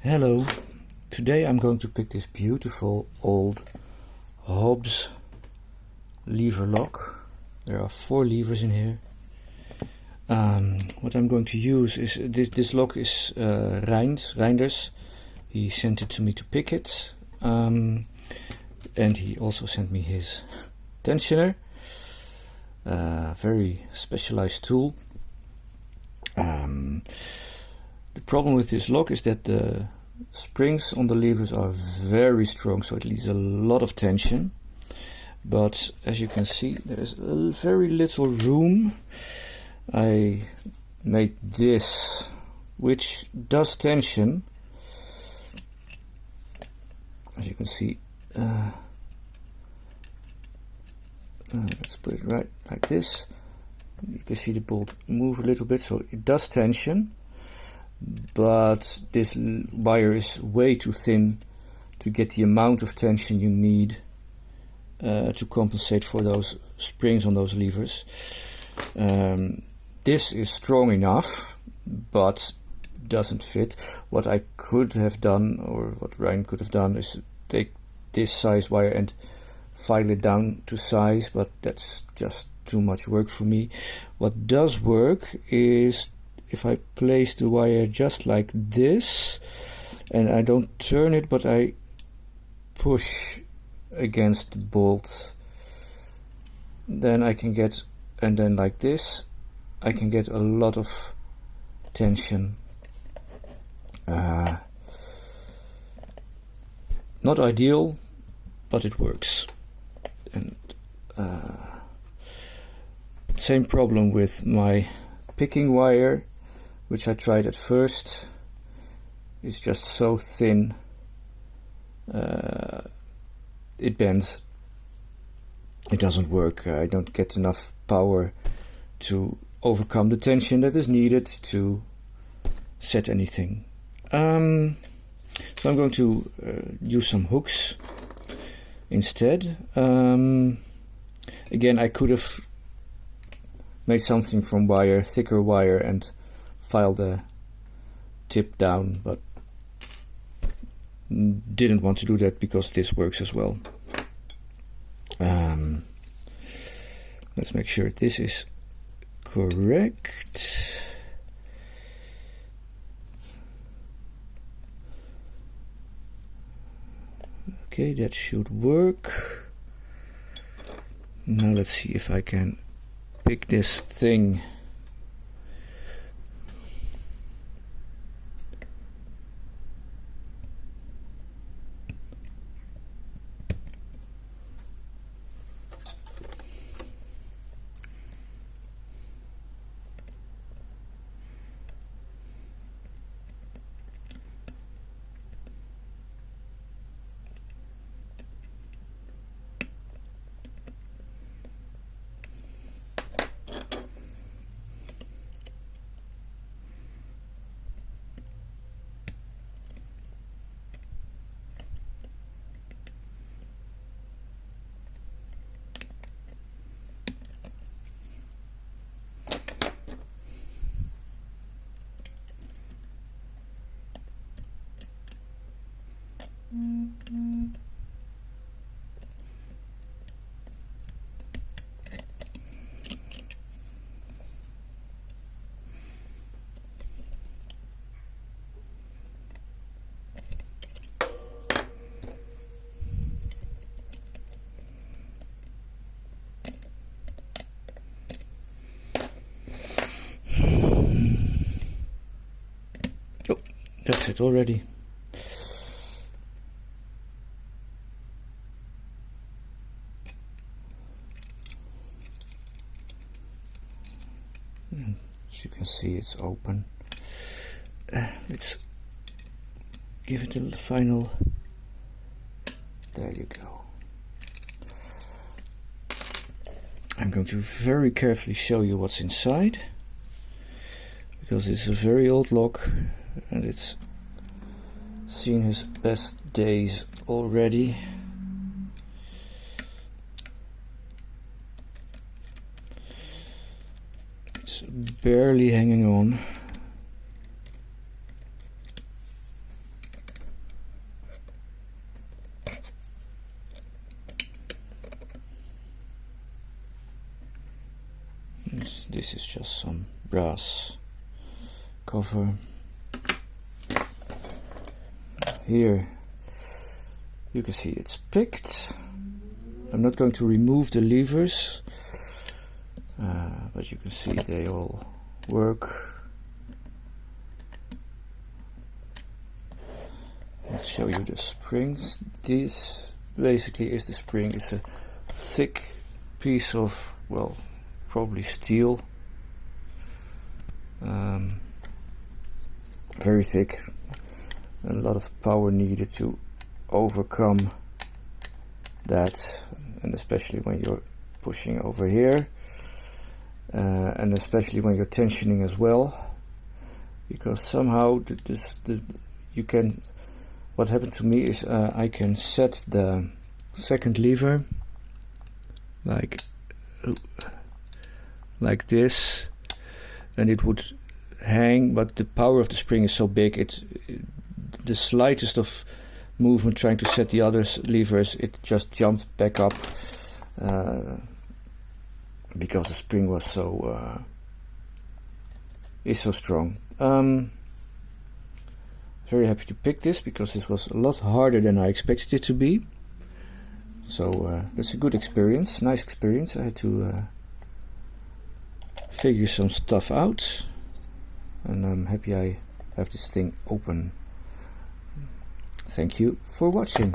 Hello, today I'm going to pick this beautiful old Hobbs lever lock. There are 4 levers in here. What I'm going to use is, this lock is Reinder's. He sent it to me to pick it, and he also sent me his tensioner, very specialized tool. The problem with this lock is that the springs on the levers are very strong, so it leaves a lot of tension. But as you can see, there is very little room. I made this, which does tension. As you can see, let's put it right like this. You can see the bolt move a little bit, so it does tension. But this wire is way too thin to get the amount of tension you need to compensate for those springs on those levers. This is strong enough, but doesn't fit. What I could have done, or what Ryan could have done, is take this size wire and file it down to size, but that's just too much work for me. What does work is if I place the wire just like this, and I don't turn it, but I push against the bolt, then I can get, and then like this, I can get a lot of tension. Not ideal, but it works. And same problem with my picking wire, which I tried at first. It's just so thin, it bends. It doesn't work. I don't get enough power to overcome the tension that is needed to set anything. So I'm going to use some hooks instead. Again, I could have made something from wire, thicker wire, and file the tip down, but didn't want to do that because this works as well. Let's make sure this is correct. Okay, that should work. Now let's see if I can pick this thing. Oh, that's it already. As you can see, it's open. Let's give it a final. There you go. I'm going to very carefully show you what's inside, because it's a very old lock and it's seen his best days already. It's barely hanging on. this is just some brass cover. Here you can see it's picked. I'm not going to remove the levers, but you can see they all work. Let's show you the springs. This basically is the spring. It's a thick piece of, well, probably steel. Very thick. A lot of power needed to overcome that, and especially when you're pushing over here, and especially when you're tensioning as well, because somehow you can. What happened to me is I can set the second lever like this, and it would hang, but the power of the spring is so big, the slightest of movement trying to set the other levers, it just jumped back up because the spring was so is so strong. Very happy to pick this because this was a lot harder than I expected it to be. So that's a good experience, nice experience. I had to figure some stuff out, and I'm happy I have this thing open. Thank you for watching.